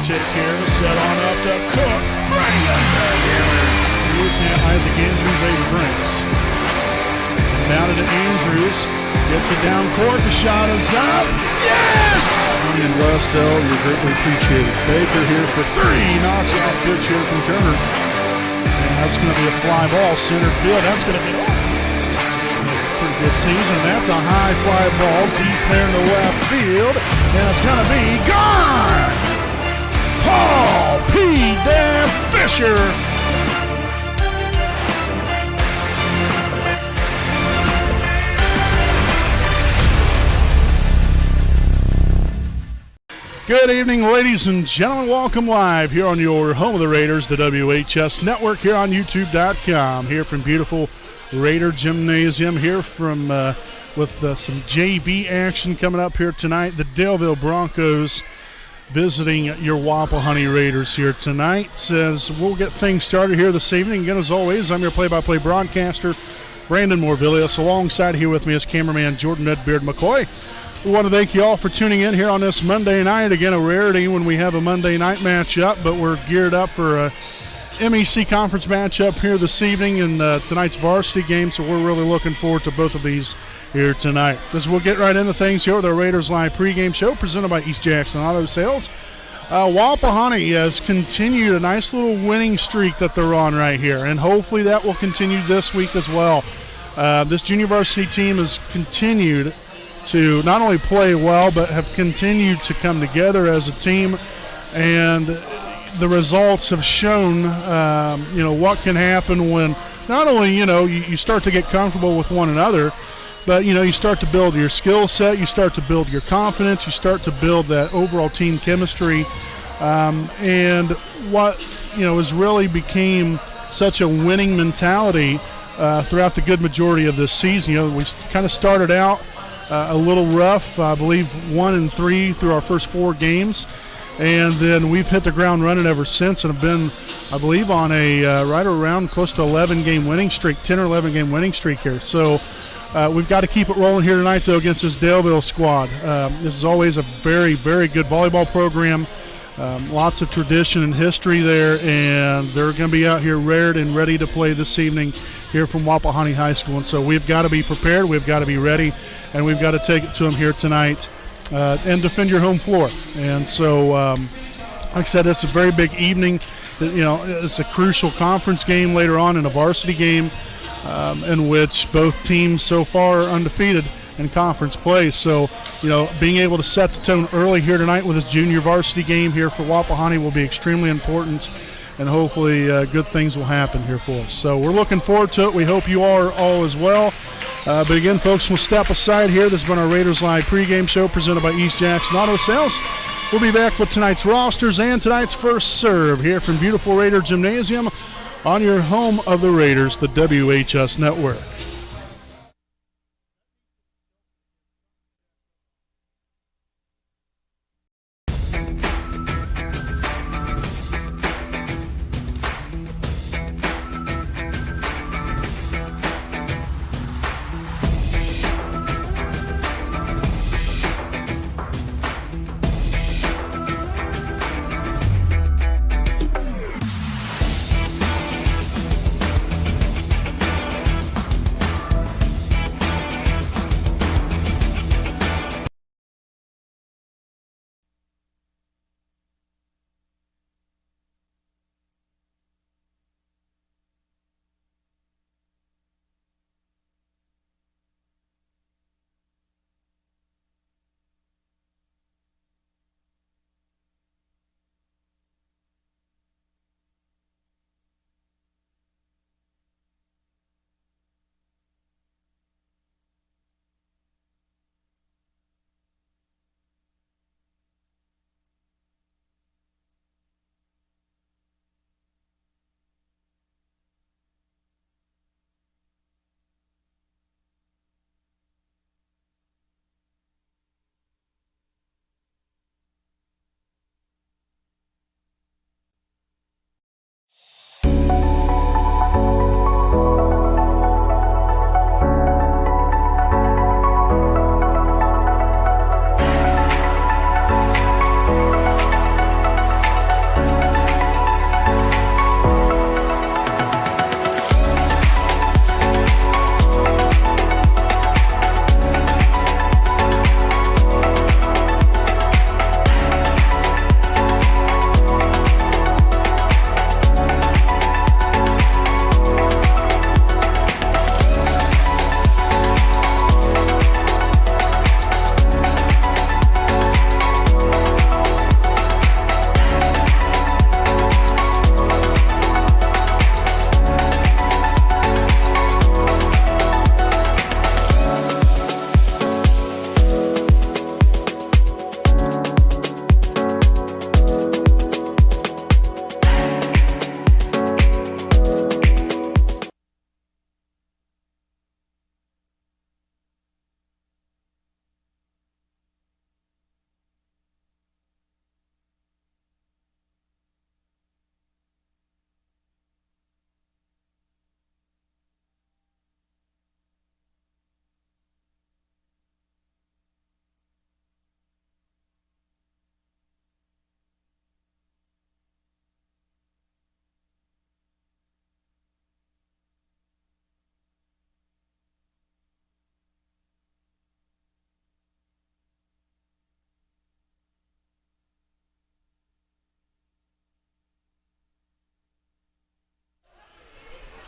take care. Set on up to Cook. Losing Isaac Andrews, a Prince. Now to Andrews. Gets it down court. The shot is up. Yes! And Westdale, you're greatly appreciated. Baker here for three. Knocks off pitch here from Turner. And that's going to be a fly ball. Center field. That's going to be pretty good season. That's a high fly ball deep there in the left field. And it's going to be gone! Paul P. Dan Fisher. Good evening, ladies and gentlemen. Welcome live here on your home of the Raiders, the WHS Network, here on YouTube.com. Here from beautiful Raider Gymnasium, here from with some JV action coming up here tonight. The Daleville Broncos visiting your Wapahani Raiders here tonight. As we'll get things started here this evening. Again, as always, I'm your play-by-play broadcaster, Brandon Morvillius. Alongside here with me is cameraman Jordan Edbeard McCoy. We want to thank you all for tuning in here on this Monday night. Again, a rarity when we have a Monday night matchup, but we're geared up for a MEC conference matchup here this evening and tonight's varsity game, so we're really looking forward to both of these here tonight. As we'll get right into things here with our Raiders Live pregame show presented by East Jackson Auto Sales. Wapahani has continued a nice little winning streak that they're on right here, and hopefully that will continue this week as well. This junior varsity team has continued to not only play well, but have continued to come together as a team, and the results have shown, what can happen when not only, you start to get comfortable with one another, but, you start to build your skill set, you start to build your confidence, you start to build that overall team chemistry, and what, has really became such a winning mentality throughout the good majority of this season. We kind of started out a little rough, I believe 1-3 through our first 4 games, and then we've hit the ground running ever since and have been, I believe, on a right around close to 11-game winning streak, 10 or 11-game winning streak here. So we've got to keep it rolling here tonight, though, against this Daleville squad. This is always a very, very good volleyball program. Lots of tradition and history there, and they're going to be out here rared and ready to play this evening here from Wapahani High School. And so we've got to be prepared, we've got to be ready, and we've got to take it to them here tonight and defend your home floor. And so, like I said, it's a very big evening. It's a crucial conference game later on and a varsity game in which both teams so far are undefeated in conference play. So, being able to set the tone early here tonight with this junior varsity game here for Wapahani will be extremely important, and hopefully good things will happen here for us. So we're looking forward to it. We hope you are all as well. But again, folks, we'll step aside here. This has been our Raiders Live pregame show presented by East Jackson Auto Sales. We'll be back with tonight's rosters and tonight's first serve here from beautiful Raider Gymnasium on your home of the Raiders, the WHS Network.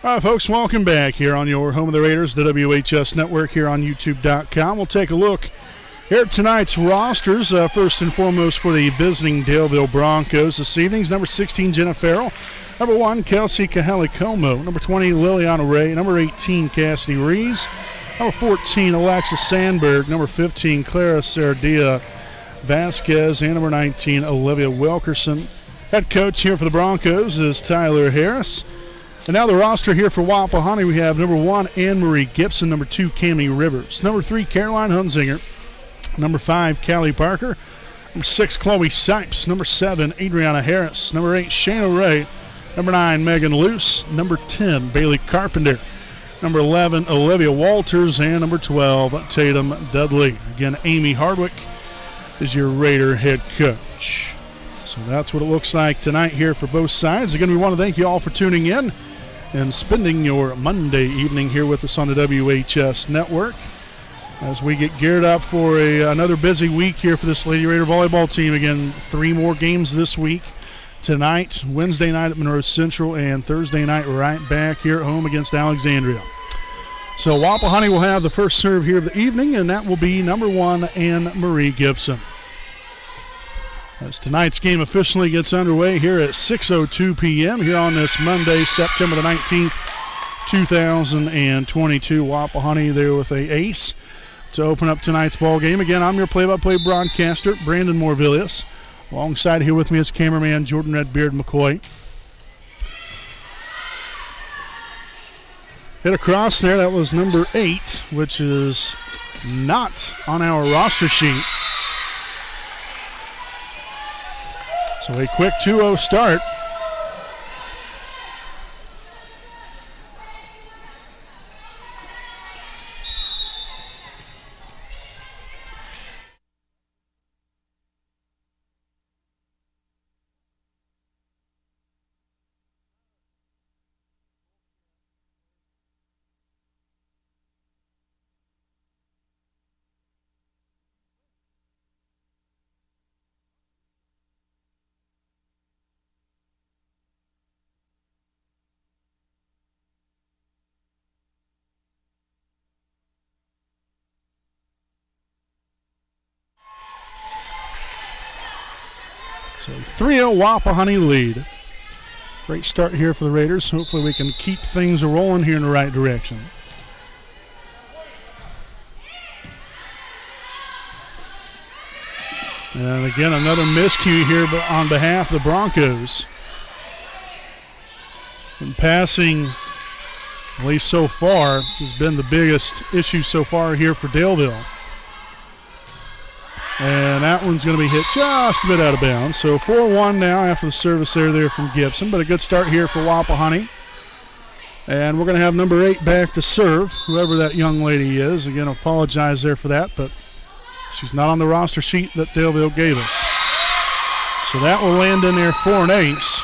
All right, folks, welcome back here on your home of the Raiders, the WHS Network here on YouTube.com. We'll take a look here at tonight's rosters. First and foremost for the visiting Daleville Broncos this evening's number 16, Jenna Farrell. Number 1, Kelsey Kahali-Como. Number 20, Liliana Ray. Number 18, Cassidy Rees. Number 14, Alexis Sandberg. Number 15, Clara Sardia Vasquez. And number 19, Olivia Wilkerson. Head coach here for the Broncos is Tyler Harris. And now the roster here for Wapahani, we have number 1, Anne-Marie Gibson. Number 2, Cammie Rivers. Number 3, Caroline Hunzinger. Number 5, Callie Parker. Number 6, Chloe Sipes. Number 7, Adriana Harris. Number 8, Shayna Ray. Number 9, Megan Luce. Number 10, Bailey Carpenter. Number 11, Olivia Walters. And number 12, Tatum Dudley. Again, Amy Hardwick is your Raider head coach. So that's what it looks like tonight here for both sides. Again, we want to thank you all for tuning in and spending your Monday evening here with us on the WHS Network as we get geared up for another busy week here for this Lady Raider volleyball team. Again, 3 more games this week. Tonight, Wednesday night at Monroe Central, and Thursday night right back here at home against Alexandria. So Wapahani will have the first serve here of the evening, and that will be number 1, Anne-Marie Gibson. As tonight's game officially gets underway here at 6:02 p.m. here on this Monday, September the 19th, 2022. Wapahani there with a ace to open up tonight's ball game. Again, I'm your play-by-play broadcaster, Brandon Morvillius. Alongside here with me is cameraman Jordan Redbeard McCoy. Hit across there, that was number 8, which is not on our roster sheet. So a quick 2-0 start. So 3-0 Wapahani lead. Great start here for the Raiders. Hopefully we can keep things rolling here in the right direction. And again, another miscue here on behalf of the Broncos. And passing, at least so far, has been the biggest issue so far here for Daleville. And that one's going to be hit just a bit out of bounds. So 4-1 now after the service there from Gibson. But a good start here for Wapahani. And we're going to have number 8 back to serve, whoever that young lady is. Again, I apologize there for that, but she's not on the roster sheet that Daleville gave us. So that will land in there for an ace.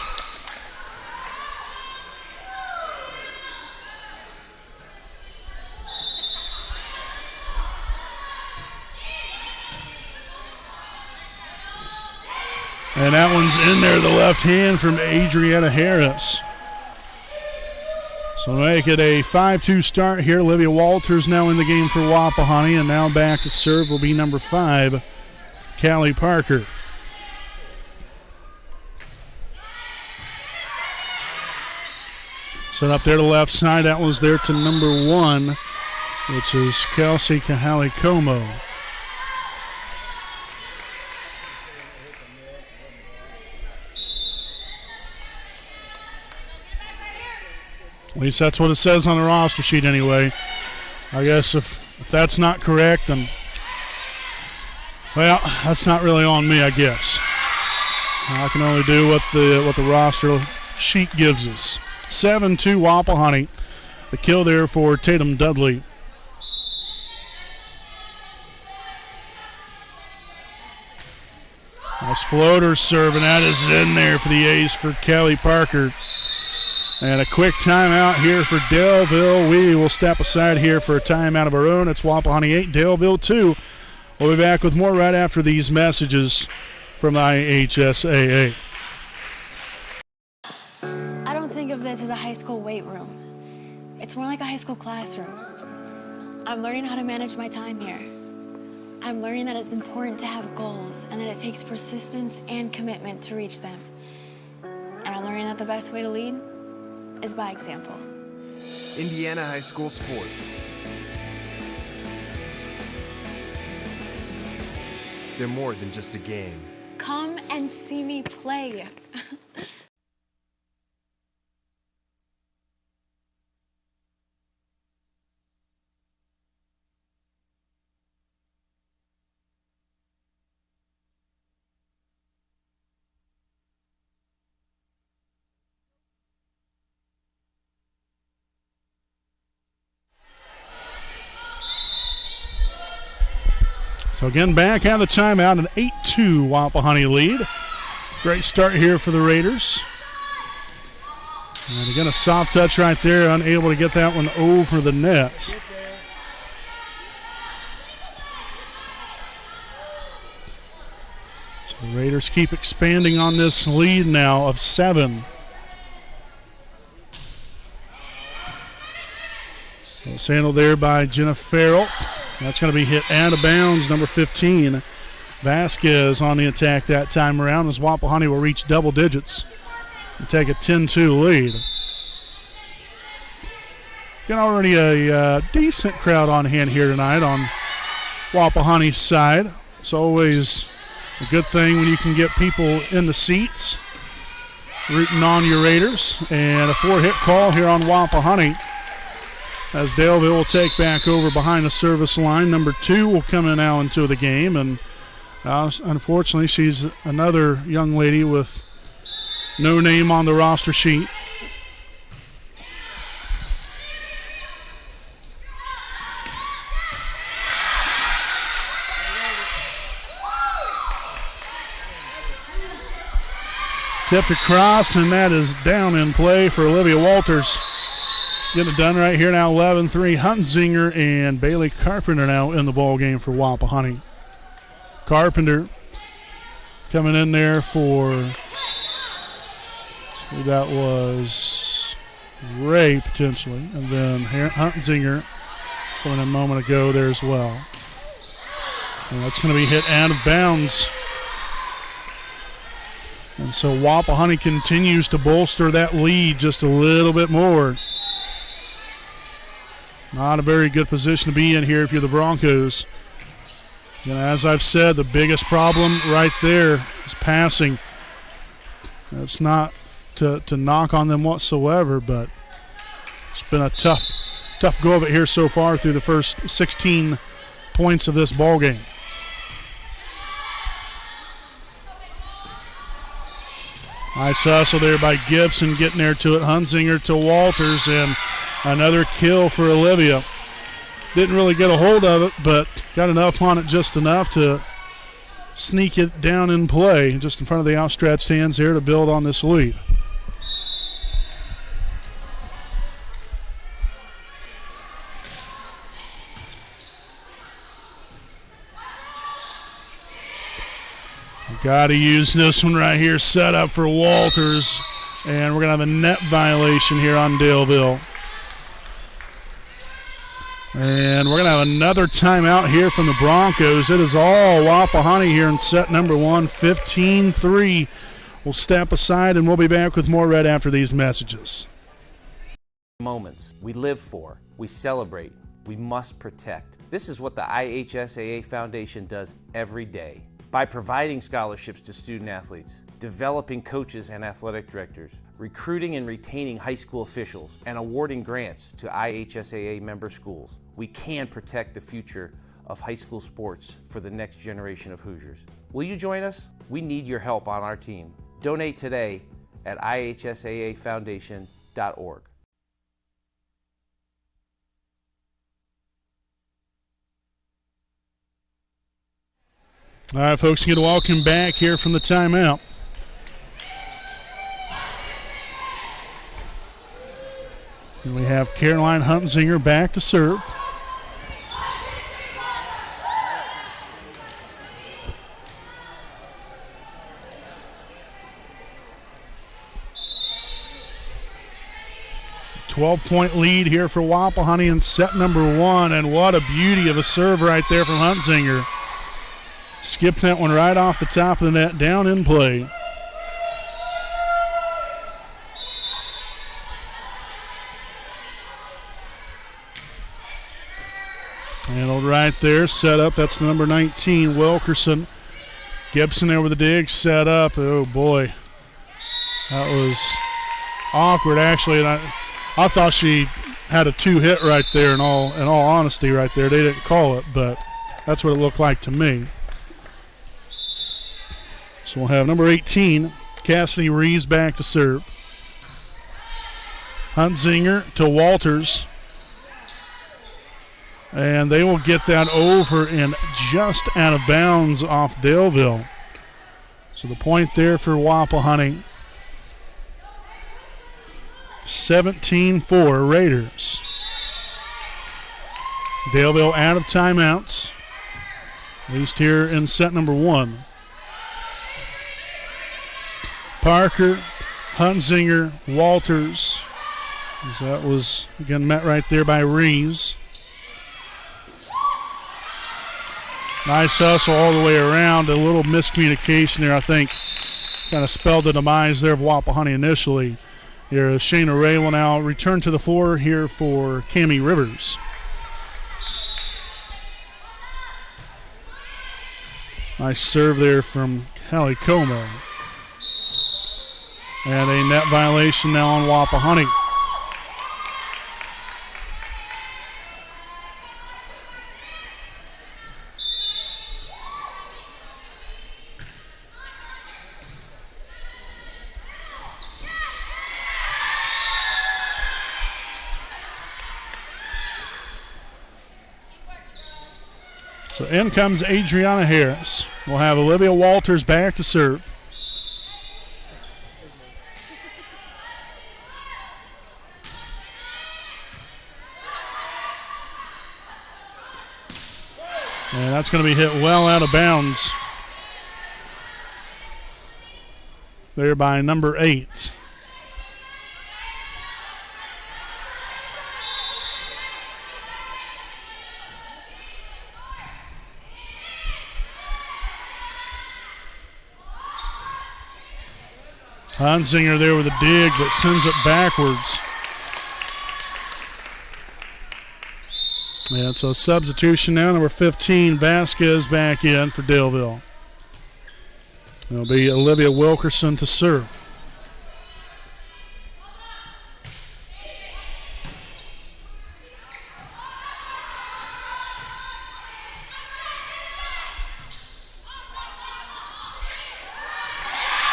And that one's in there, the left hand from Adriana Harris. So make it a 5-2 start here. Olivia Walters now in the game for Wapahani, and now back to serve will be number 5, Callie Parker. Set up there to the left side. That was there to number 1, which is Kelsey Kahali-Como. At least that's what it says on the roster sheet anyway. I guess if that's not correct, then, well, that's not really on me, I guess. I can only do what the roster sheet gives us. 7-2 Wapahani. The kill there for Tatum Dudley. Nice floater serve, and that is in there for the ace for Callie Parker. And a quick timeout here for Daleville. We will step aside here for a timeout of our own. It's Wapahani 8, Daleville 2. We'll be back with more right after these messages from the IHSAA. I don't think of this as a high school weight room. It's more like a high school classroom. I'm learning how to manage my time here. I'm learning that it's important to have goals and that it takes persistence and commitment to reach them. And I'm learning that the best way to lead is by example. Indiana High School Sports. They're more than just a game. Come and see me play. So again, back out of the timeout, an 8-2 Wapahani lead. Great start here for the Raiders. And again, a soft touch right there, unable to get that one over the net. So the Raiders keep expanding on this lead now of 7. It's handled there by Jenna Farrell. That's going to be hit out of bounds, number 15. Vasquez on the attack that time around as Wapahani will reach double digits and take a 10-2 lead. Got already a decent crowd on hand here tonight on Wapahani's side. It's always a good thing when you can get people in the seats rooting on your Raiders. And a 4-hit call here on Wapahani, as Daleville will take back over behind the service line. Number 2 will come in now into the game, and unfortunately she's another young lady with no name on the roster sheet. Tipped across, and that is down in play for Olivia Walters. Get it done right here now, 11-3. Hunzinger and Bailey Carpenter now in the ball game for Wapahani. Carpenter coming in there for, that was Ray potentially, and then Hunzinger coming in a moment ago there as well. And that's going to be hit out of bounds. And so Wapahani continues to bolster that lead just a little bit more. Not a very good position to be in here if you're the Broncos. And as I've said, the biggest problem right there is passing. That's not to knock on them whatsoever, but it's been a tough go of it here so far through the first 16 points of this ball game. Nice hustle there by Gibson, getting there to it. Hunzinger to Walters, and another kill for Olivia. Didn't really get a hold of it, but got enough on it, just enough to sneak it down in play, just in front of the outstretched hands here to build on this lead. Got to use this one right here, set up for Walters, and we're going to have a net violation here on Daleville. And we're going to have another timeout here from the Broncos. It is all Wapahani here in set number 1, 15-3. We'll step aside, and we'll be back with more right after these messages. Moments we live for, we celebrate, we must protect. This is what the IHSAA Foundation does every day. By providing scholarships to student athletes, developing coaches and athletic directors, recruiting and retaining high school officials, and awarding grants to IHSAA member schools, we can protect the future of high school sports for the next generation of Hoosiers. Will you join us? We need your help on our team. Donate today at ihsaafoundation.org. All right, folks, get a welcome back here from the timeout. And we have Caroline Hunzinger back to serve. 12-point lead here for Wapahani in set number 1, and what a beauty of a serve right there from Huntsinger. Skipped that one right off the top of the net, down in play. Handled right there, set up. That's the number 19, Wilkerson. Gibson there with the dig, set up. Oh boy, that was awkward actually. And I thought she had a 2-hit right there. In all honesty, right there, they didn't call it, but that's what it looked like to me. So we'll have number 18, Cassidy Rees, back to serve. Huntsinger to Walters. And they will get that over and just out of bounds off Daleville. So the point there for Wapahani. 17-4 Raiders. Daleville out of timeouts, at least here in set number 1. Parker, Huntsinger, Walters. That was again met right there by Rees. Nice hustle all the way around. A little miscommunication there, I think, kind of spelled the demise there of Wapahani initially. Here, Shayna Ray will now return to the floor here for Cammie Rivers. Nice serve there from Callie Como. And a net violation now on Wapahani. So in comes Adriana Harris. We'll have Olivia Walters back to serve. And that's going to be hit well out of bounds there by number 8. Huntsinger there with a dig, but sends it backwards. And so substitution now, number 15, Vasquez back in for Daleville. It'll be Olivia Wilkerson to serve.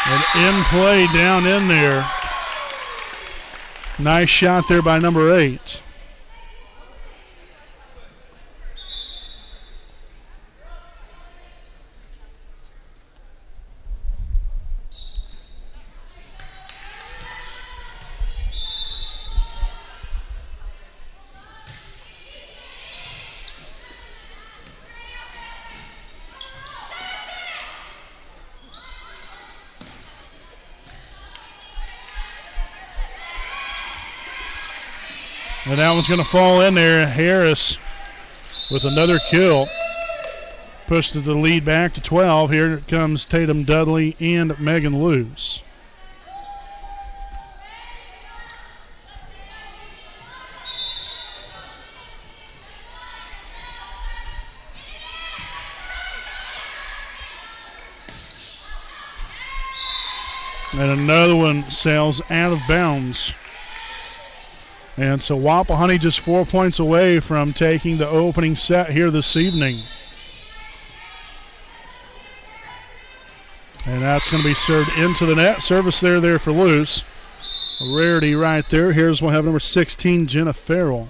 And in play down in there. Nice shot there by number 8. And that one's going to fall in there. Harris with another kill. Pushes the lead back to 12. Here comes Tatum Dudley and Megan Luce. And another one sails out of bounds. And so Wapahani just 4 points away from taking the opening set here this evening. And that's going to be served into the net. Service there for Luce. A rarity right there. We'll have number 16, Jenna Farrell,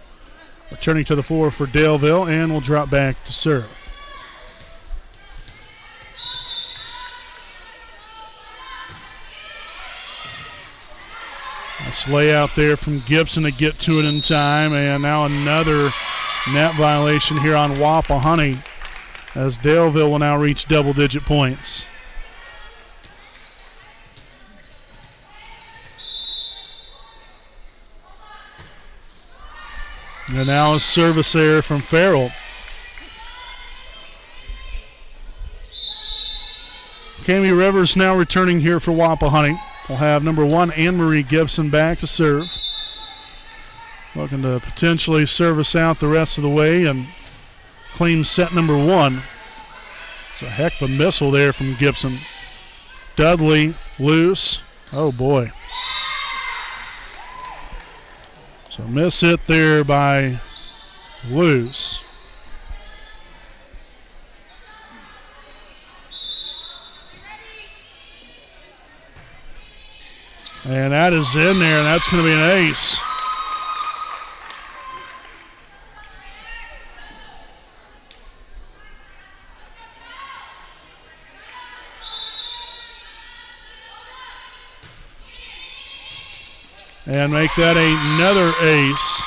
returning to the floor for Daleville, and will drop back to serve. Nice layout there from Gibson to get to it in time, and now another net violation here on Wapahani as Daleville will now reach double-digit points. And now a service error from Farrell. Cami Rivers now returning here for Wapahani. We'll have number 1, Anne-Marie Gibson, back to serve. Looking to potentially service out the rest of the way and clean set number 1. It's a heck of a missile there from Gibson. Dudley loose. Oh boy. So miss hit there by Loose. And that is in there, and that's going to be an ace. And make that another ace.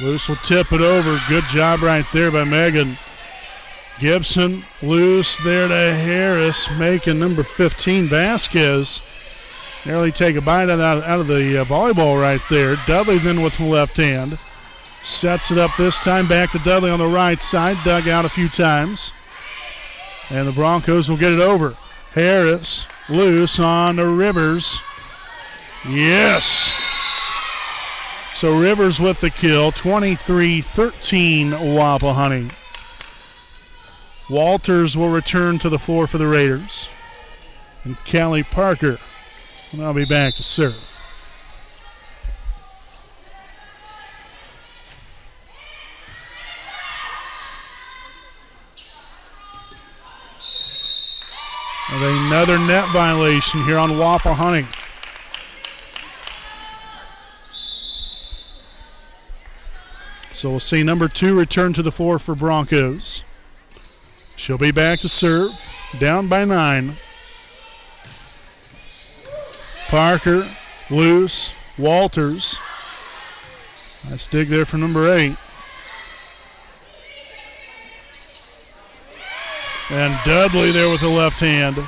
Loose will tip it over. Good job right there by Megan. Gibson loose there to Harris, making number 15, Vasquez, nearly take a bite out of the volleyball right there. Dudley then with the left hand. Sets it up this time. Back to Dudley on the right side. Dug out a few times. And the Broncos will get it over. Harris loose on to Rivers. Yes. So Rivers with the kill. 23-13 Wapahani. Walters will return to the floor for the Raiders. And Callie Parker will now be back to serve. And another net violation here on Wapahani. So we'll see number 2 return to the floor for Broncos. She'll be back to serve. Down by 9. Parker, loose, Walters. Nice dig there for number 8. And Dudley there with the left hand.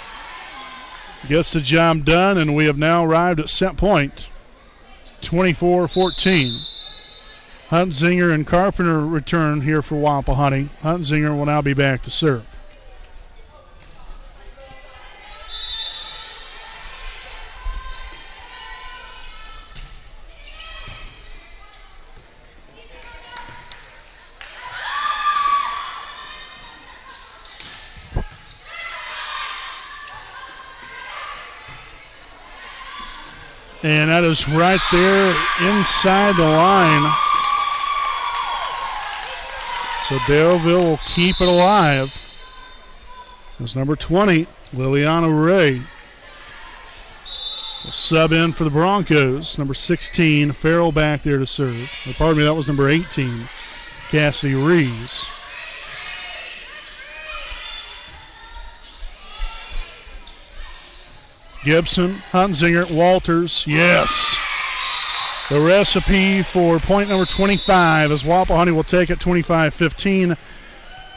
Gets the job done, and we have now arrived at set point. 24-14. Huntzinger and Carpenter return here for Wapahani. Huntzinger will now be back to serve. And that is right there inside the line. So Daleville will keep it alive. That's number 20, Liliana Ray. Will sub in for the Broncos. Number 16, Farrell back there to serve. Oh, pardon me, that was number 18, Cassie Rees. Gibson, Huntzinger, Walters, yes. The recipe for point number 25 as Wapahani will take it 25-15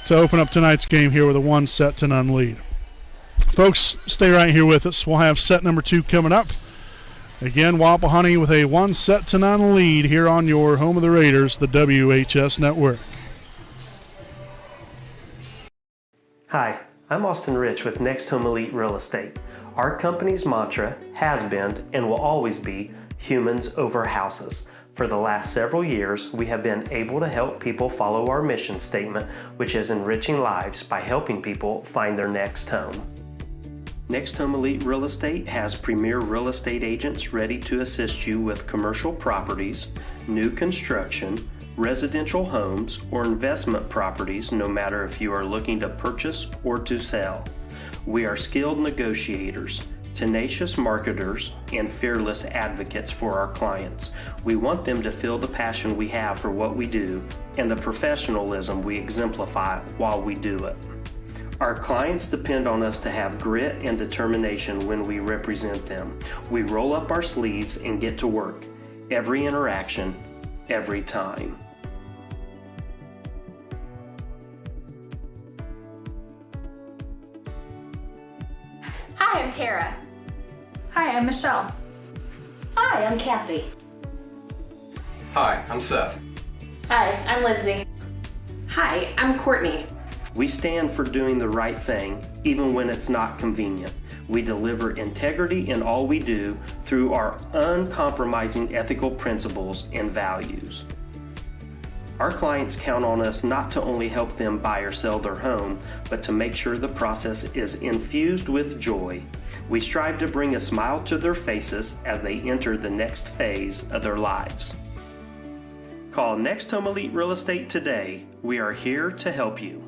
to open up tonight's game here with a 1-0 lead. Folks, stay right here with us. We'll have set number 2 coming up. Again, Wapahani with a 1-0 lead here on your home of the Raiders, the WHS Network. Hi, I'm Austin Rich with Next Home Elite Real Estate. Our company's mantra has been and will always be humans over houses. For the last several years, we have been able to help people follow our mission statement, which is enriching lives by helping people find their next home. Next Home Elite Real Estate has premier real estate agents ready to assist you with commercial properties, new construction, residential homes, or investment properties, no matter if you are looking to purchase or to sell. We are skilled negotiators, tenacious marketers, and fearless advocates for our clients. We want them to feel the passion we have for what we do and the professionalism we exemplify while we do it. Our clients depend on us to have grit and determination when we represent them. We roll up our sleeves and get to work. Every interaction, every time. Hi, I'm Tara. Hi, I'm Michelle. Hi, I'm Kathy. Hi, I'm Seth. Hi, I'm Lindsay. Hi, I'm Courtney. We stand for doing the right thing, even when it's not convenient. We deliver integrity in all we do through our uncompromising ethical principles and values. Our clients count on us not to only help them buy or sell their home, but to make sure the process is infused with joy. We strive to bring a smile to their faces as they enter the next phase of their lives. Call Next Home Elite Real Estate today. We are here to help you.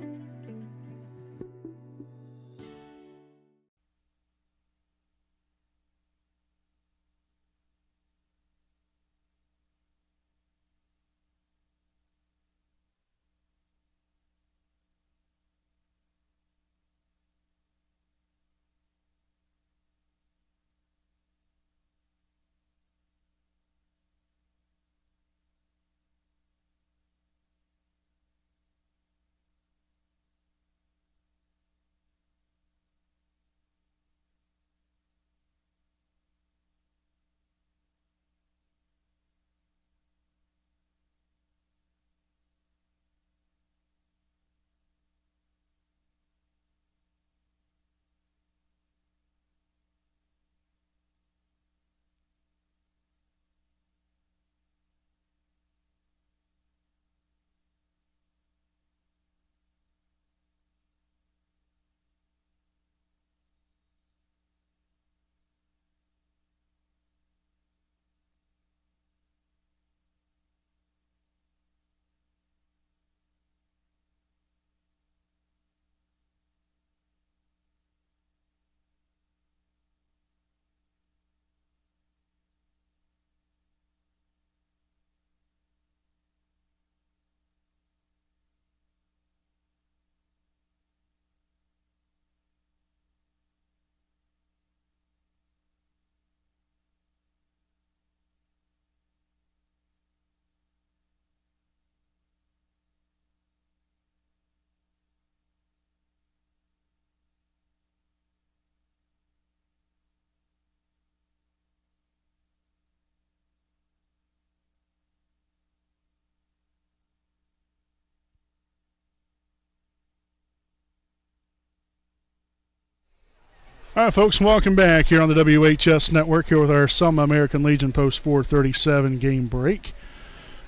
All right, folks, welcome back here on the WHS Network here with our Selma American Legion Post 437 game break.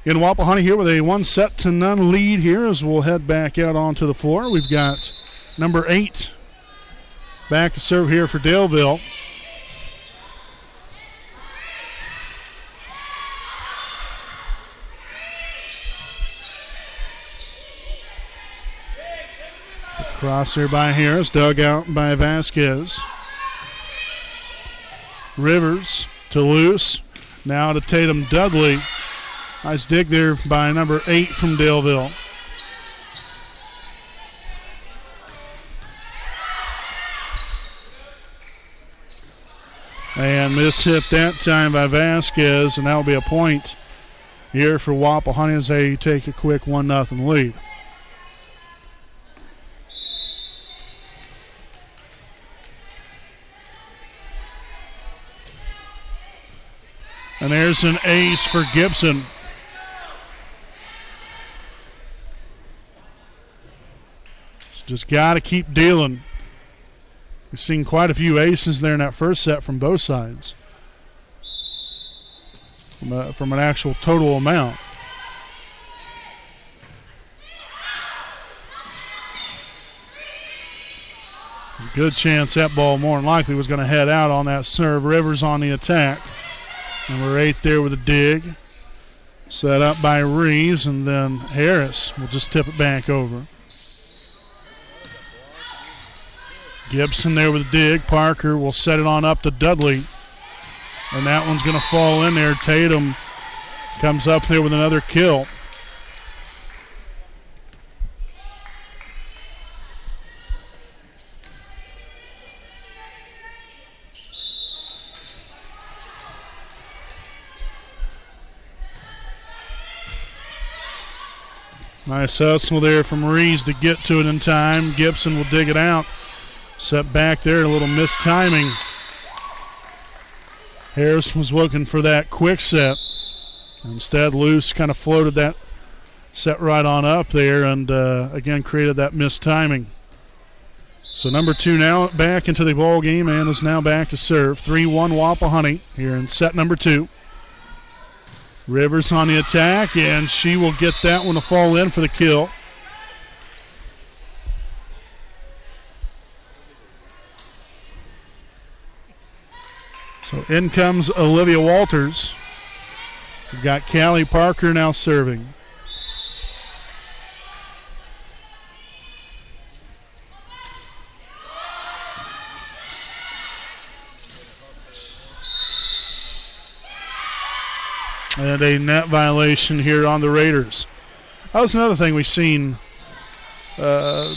In Wapahani here with a 1-0 lead here as we'll head back out onto the floor. We've got number 8 back to serve here for Daleville. Cross here by Harris, dug out by Vasquez. Rivers to Luce, now to Tatum Dudley. Nice dig there by number 8 from Daleville. And mishit that time by Vasquez, and that'll be a point here for Wapahani as they take a quick 1-0 lead. And there's an ace for Gibson. Just got to keep dealing. We've seen quite a few aces there in that first set from both sides. From an actual total amount. Good chance that ball more than likely was going to head out on that serve. Rivers on the attack. Number 8 there with a dig. Set up by Rees, and then Harris will just tip it back over. Gibson there with a dig. Parker will set it on up to Dudley. And that one's going to fall in there. Tatum comes up there with another kill. Nice hustle there from Rees to get to it in time. Gibson will dig it out. Set back there, a little mistiming. Harris was looking for that quick set. Instead, Luce kind of floated that set right on up there and again created that mistiming. So number 2 now back into the ball game and is now back to serve. 3-1 Wapahani here in set number 2. Rivers on the attack, and she will get that one to fall in for the kill. So in comes Olivia Walters. We've got Callie Parker now serving. And a net violation here on the Raiders. That was another thing we've seen a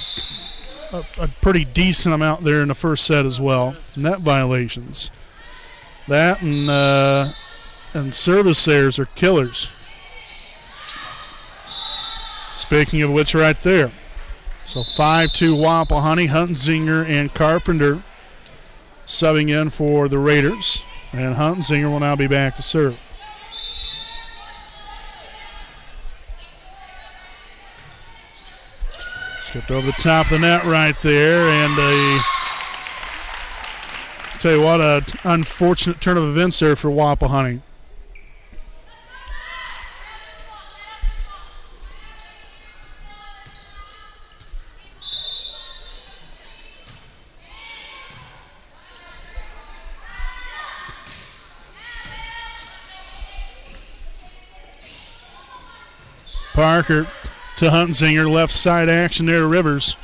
pretty decent amount there in the first set as well. Net violations. That and service errors are killers. Speaking of which, right there. So 5-2 Wapahani. Hunzinger and Carpenter subbing in for the Raiders. And Hunzinger will now be back to serve. Skipped over the top of the net right there, and tell you what, an unfortunate turn of events there for Wapahani. Parker to Hunzinger, left side action there to Rivers.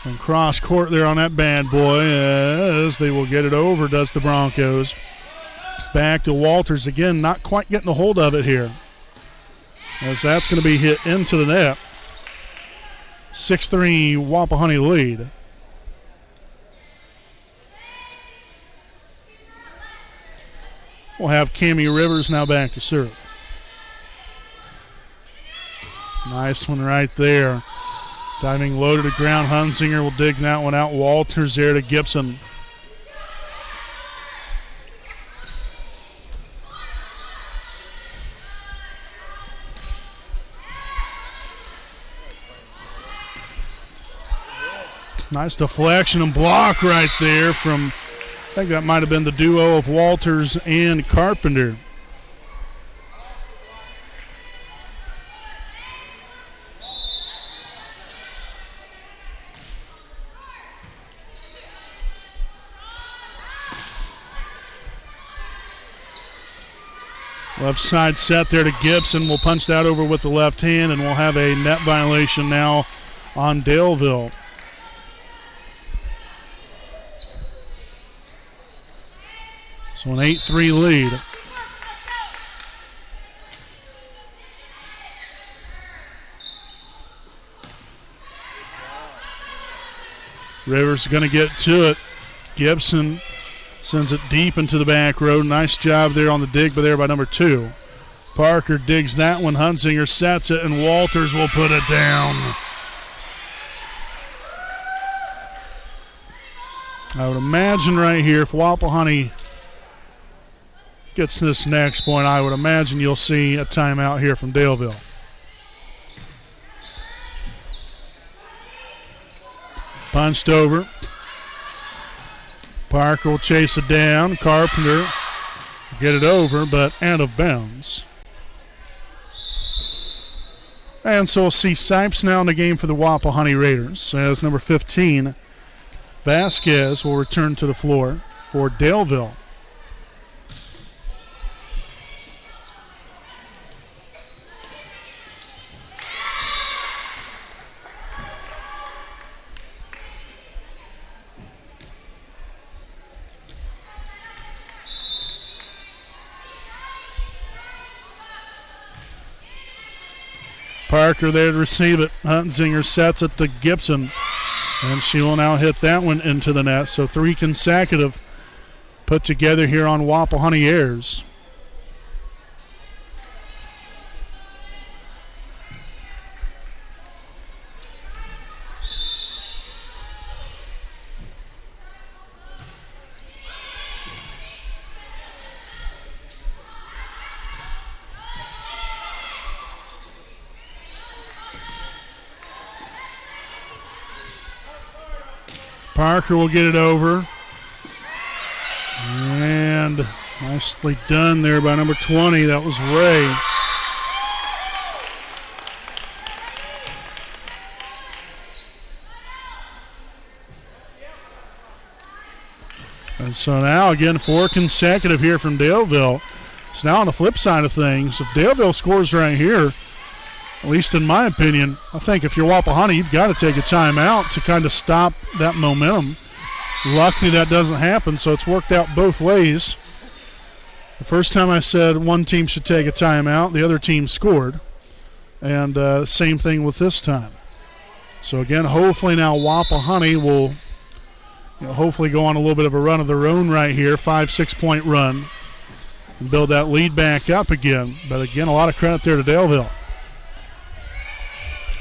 And cross court there on that bad boy as they will get it over, does the Broncos. Back to Walters again, not quite getting a hold of it here. As that's going to be hit into the net. 6-3 Wapahani lead. We'll have Cammie Rivers now back to serve. Nice one right there. Diving low to the ground. Hunzinger will dig that one out. Walters there to Gibson. Nice deflection and block right there from, I think that might have been the duo of Walters and Carpenter. Left side set there to Gibson. Will punch that over with the left hand, and we'll have a net violation now on Daleville. So an 8-3 lead. Rivers going to get to it. Gibson sends it deep into the back row. Nice job there on the dig by number 2. Parker digs that one. Hunzinger sets it, and Walters will put it down. I would imagine right here, if Wapahani gets this next point, I would imagine you'll see a timeout here from Daleville. Punched over. Parker will chase it down. Carpenter get it over, but out of bounds. And so we'll see Sipes now in the game for the Wapahani Raiders, as number 15, Vasquez, will return to the floor for Daleville. Parker there to receive it. Hunzinger sets it to Gibson, and she will now hit that one into the net. So 3 consecutive put together here on Wapahani Airs. Parker will get it over. And nicely done there by number 20. That was Ray. And so now, again, 4 consecutive here from Daleville. So now on the flip side of things, if Daleville scores right here, at least in my opinion, I think if you're Wapahani, you've got to take a timeout to kind of stop that momentum. Luckily, that doesn't happen, so it's worked out both ways. The first time I said one team should take a timeout, the other team scored. And same thing with this time. So again, hopefully now Wapahani will hopefully go on a little bit of a run of their own right here, 5-6 point run, and build that lead back up again. But again, a lot of credit there to Daleville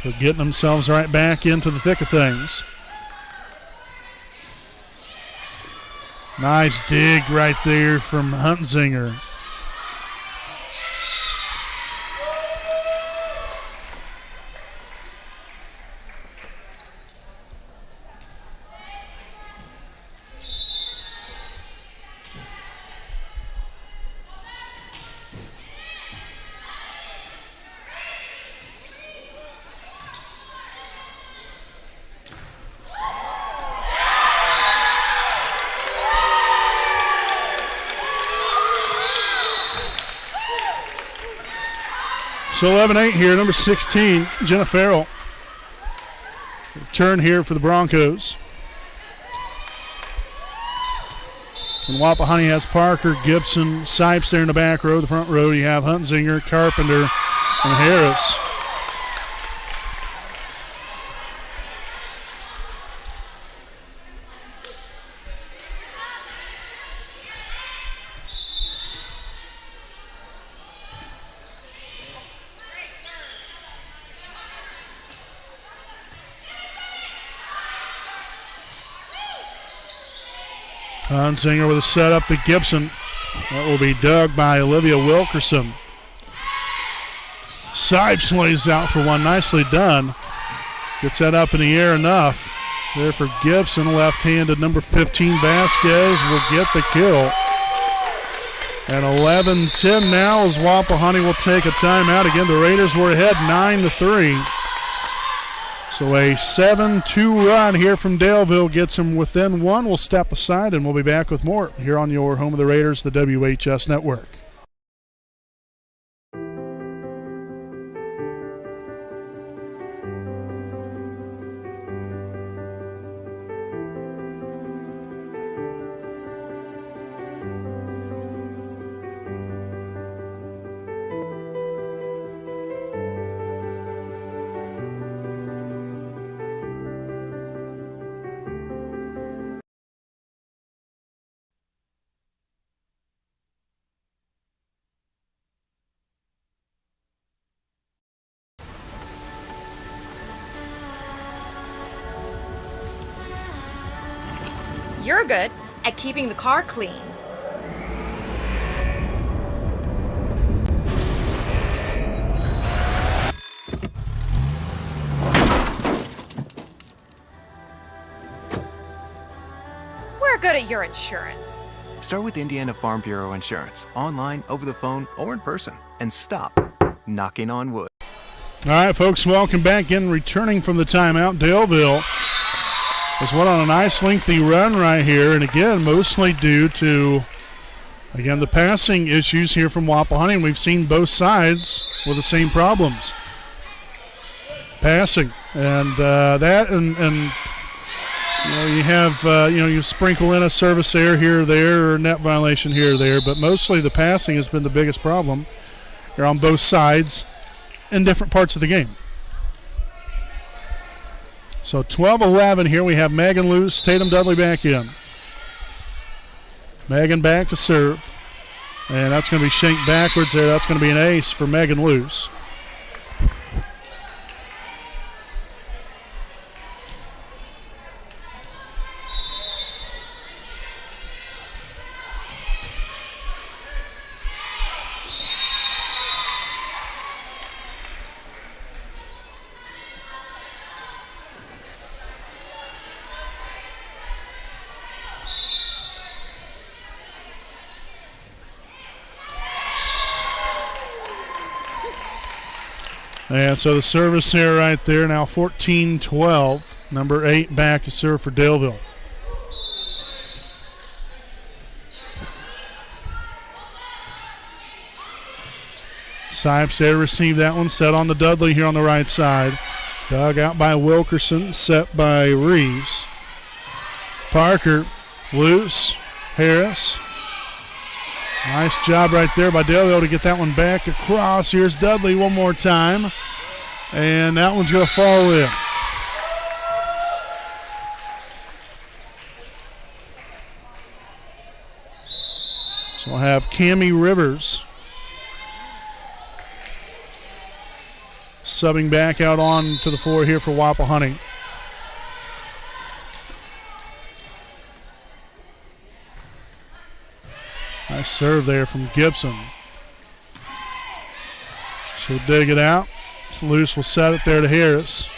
for getting themselves right back into the thick of things. Nice dig right there from Hunzinger. So 11-8 here, number 16, Jenna Farrell. Return here for the Broncos. And Wapahani has Parker, Gibson, Sipes there in the back row. The front row, you have Hunzinger, Carpenter, and Harris. Hunzinger with a setup to Gibson. That will be dug by Olivia Wilkerson. Sipes lays out for one. Nicely done. Gets that up in the air enough. There for Gibson. Left-handed number 15 Vasquez will get the kill. And 11-10 now as Wapahani will take a timeout. Again, the Raiders were ahead 9-3. So a 7-2 run here from Daleville gets them within one. We'll step aside and we'll be back with more here on your home of the Raiders, the WHS Network. You're good at keeping the car clean. We're good at your insurance. Start with Indiana Farm Bureau Insurance, online, over the phone, or in person, and stop knocking on wood. All right, folks, welcome back in. Returning from the timeout, Daleville has went on a nice lengthy run right here, and again, mostly due to, again, the passing issues here from Wapahani, and we've seen both sides with the same problems. Passing, and that, and you have, you sprinkle in a service error here or there, or net violation here or there, but mostly the passing has been the biggest problem. They're on both sides in different parts of the game. So 12-11 here. We have Megan loose. Tatum Dudley back in. Megan back to serve. And that's going to be shanked backwards there. That's going to be an ace for Megan loose. And so the service here right there, now 14-12. Number 8 back to serve for Daleville. Sipes there to receive that one, set on to Dudley here on the right side. Dug out by Wilkerson, set by Reeves. Parker, loose, Harris. Nice job right there by Daleville to get that one back across. Here's Dudley one more time, and that one's going to fall in. So we'll have Cammie Rivers subbing back out on to the floor here for Wapahani. Nice serve there from Gibson. She'll dig it out. It's loose, will set it there to Harris.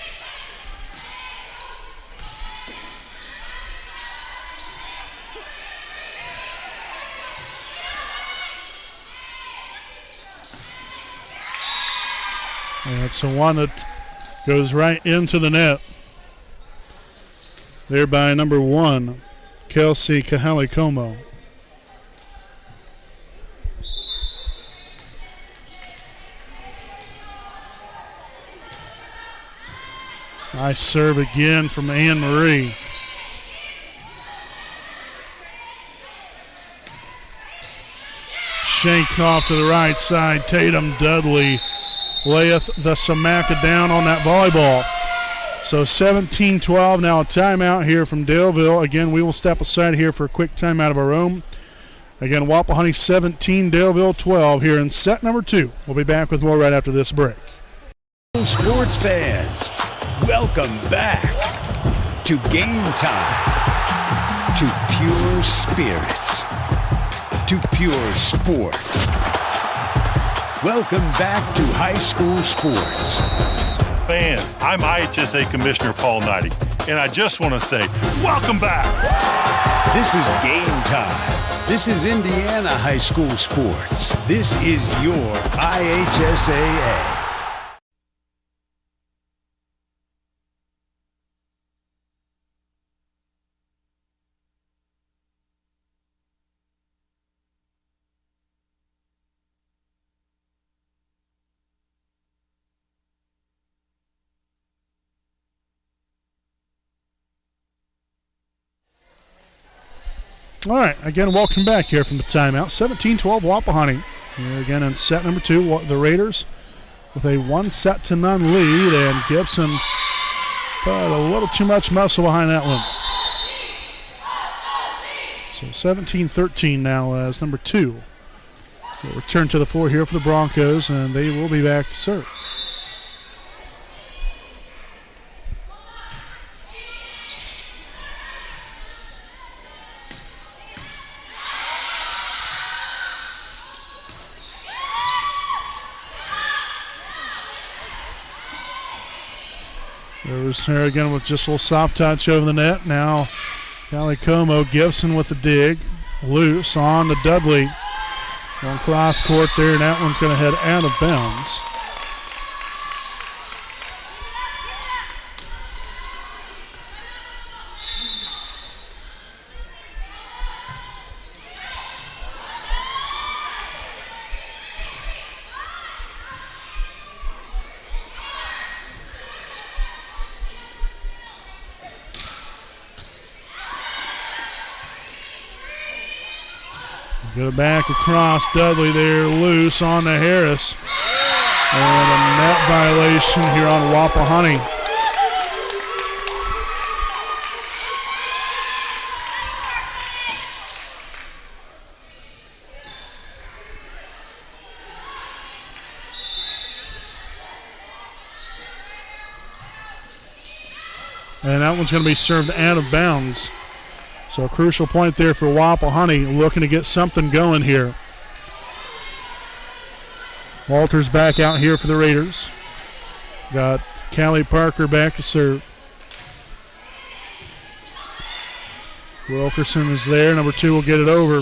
And it's the one that goes right into the net. There by number 1, Kelsey Kahali-Como. Nice serve again from Anne Marie. Shanked off to the right side. Tatum Dudley layeth the Samaka down on that volleyball. So 17-12, now a timeout here from Daleville. Again, we will step aside here for a quick timeout of our own. Again, Wapahani 17, Daleville 12 here in set number 2. We'll be back with more right after this break. Sports fans, welcome back to Game Time, to pure spirits, to pure sports. Welcome back to high school sports. Fans, I'm IHSA Commissioner Paul Knighty, and I just want to say, welcome back. This is Game Time. This is Indiana high school sports. This is your IHSAA. All right, again, welcome back here from the timeout. 17-12 Wapahani. Here again in set number 2, the Raiders with a 1-0 lead, and Gibson put a little too much muscle behind that one. So 17-13 now as number 2 will return to the floor here for the Broncos, and they will be back to serve. There's her again with just a little soft touch over the net. Now Kahali-Como, Gibson with the dig. Loose on to Dudley. On cross court there, and that one's going to head out of bounds. Get it back across. Dudley there, loose on to Harris. And a net violation here on Wapahani. And that one's going to be served out of bounds. So a crucial point there for Wapahani, looking to get something going here. Walters back out here for the Raiders. Got Callie Parker back to serve. Wilkerson is there. Number 2 will get it over.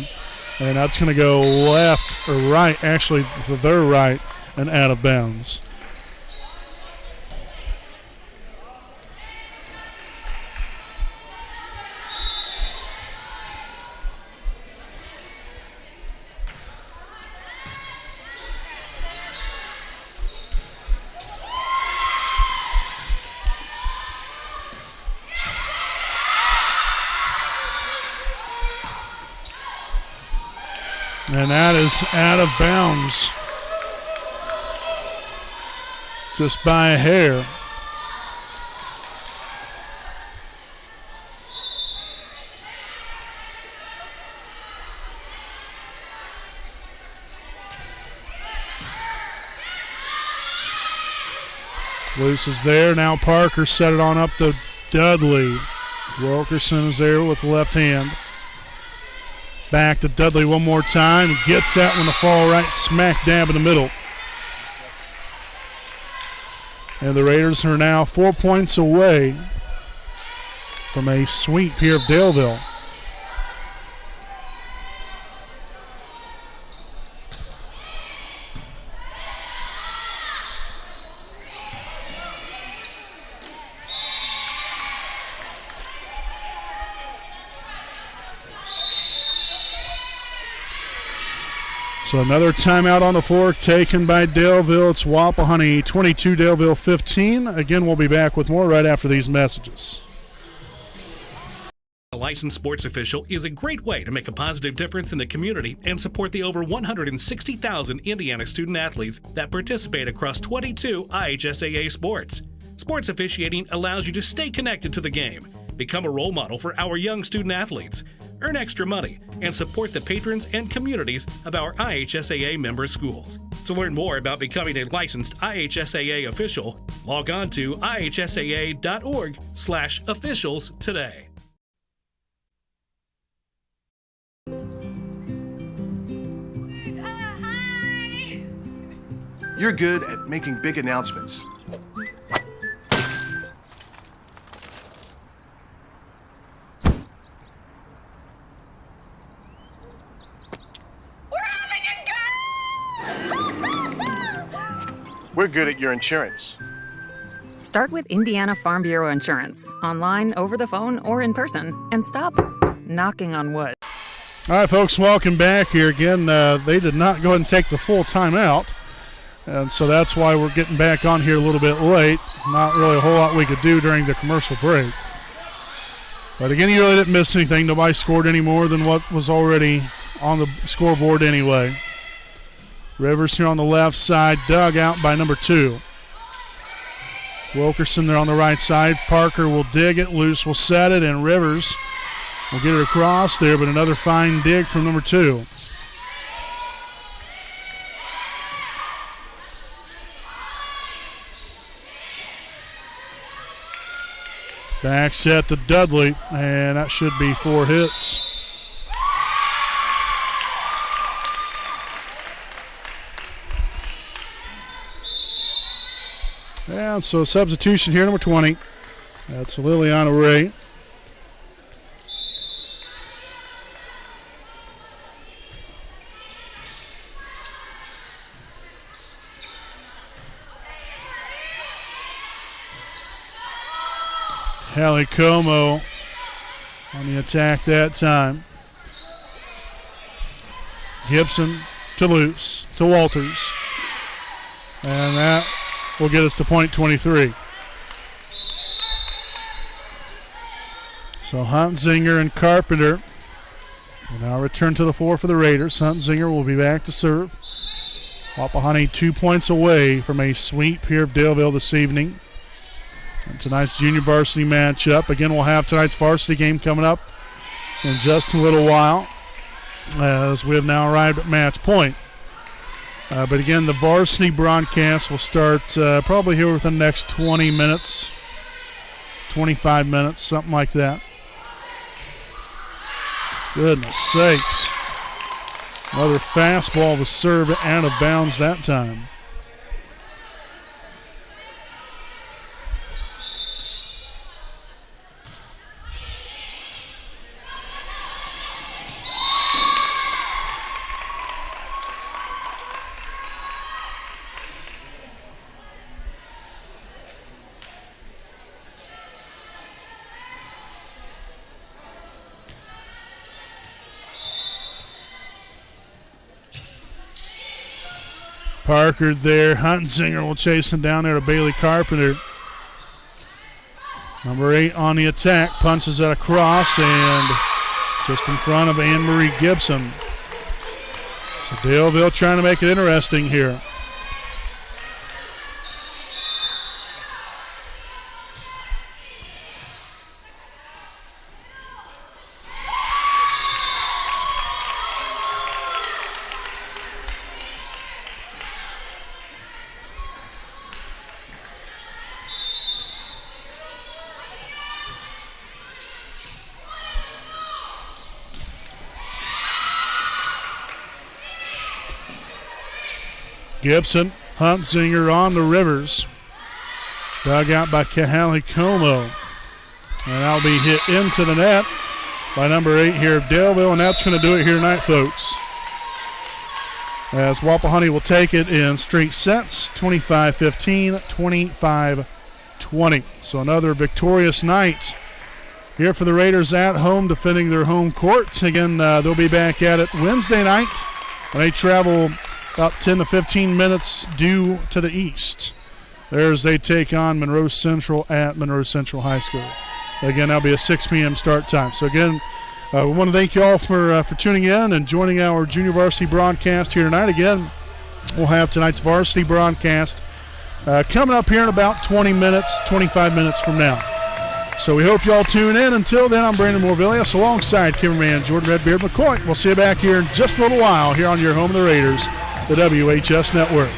And that's going to go left or right, actually to their right, and out of bounds. And that is out of bounds. Just by a hair. Luce is there. Now Parker set it on up to Dudley. Wilkerson is there with the left hand. Back to Dudley one more time. Gets that one to fall right smack dab in the middle. And the Raiders are now 4 points away from a sweep here of Daleville. So another timeout on the floor taken by Daleville. It's Wapahani 22, Daleville 15. Again, we'll be back with more right after these messages. A licensed sports official is a great way to make a positive difference in the community and support the over 160,000 Indiana student athletes that participate across 22 IHSAA sports. Sports officiating allows you to stay connected to the game, become a role model for our young student athletes, earn extra money, and support the patrons and communities of our IHSAA member schools. To learn more about becoming a licensed IHSAA official, log on to ihsaa.org/officials today. You're good at making big announcements. We're good at your insurance. Start with Indiana Farm Bureau Insurance, online, over the phone, or in person, and stop knocking on wood. All right, folks, welcome back here again. They did not go ahead and take the full timeout, and so that's why we're getting back on here a little bit late. Not really a whole lot we could do during the commercial break. But again, you really didn't miss anything. Nobody scored any more than what was already on the scoreboard anyway. Rivers here on the left side, dug out by number 2. Wilkerson there on the right side. Parker will dig it. Luce will set it, and Rivers will get it across there, but another fine dig from number 2. Back set to Dudley, and that should be 4 hits. And so substitution here, number 20. That's Liliana Ray. Hallie Como on the attack that time. Gibson to Luce, to Walters. And that will get us to point 23. So Huntzinger and Carpenter will now return to the floor for the Raiders. Huntzinger will be back to serve. Wapahani 2 points away from a sweep here of Daleville this evening. And tonight's junior varsity matchup. Again, we'll have tonight's varsity game coming up in just a little while, as we have now arrived at match point. But again, the varsity broadcast will start probably here within the next 20 minutes, 25 minutes, something like that. Goodness sakes. Another fastball to serve out of bounds that time. Parker there. Huntsinger will chase him down there to Bailey Carpenter. Number 8 on the attack. Punches it across and just in front of Anne-Marie Gibson. So Daleville trying to make it interesting here. Gibson, Huntzinger on the Rivers. Dug out by Kahali Como. And that'll be hit into the net by number 8 here of Daleville, and that's going to do it here tonight, folks. As Wapahani will take it in straight sets, 25-15, 25-20. So another victorious night here for the Raiders at home, defending their home court. Again, they'll be back at it Wednesday night when they travel about 10 to 15 minutes due to the east. There's they take on Monroe Central at Monroe Central High School. Again, that'll be a 6 p.m. start time. So again, we want to thank you all for tuning in and joining our junior varsity broadcast here tonight. Again, we'll have tonight's varsity broadcast coming up here in about 20 minutes, 25 minutes from now. So we hope you all tune in. Until then, I'm Brandon Morvillius alongside cameraman Jordan Redbeard McCoy. We'll see you back here in just a little while here on your home of the Raiders, the WHS Network.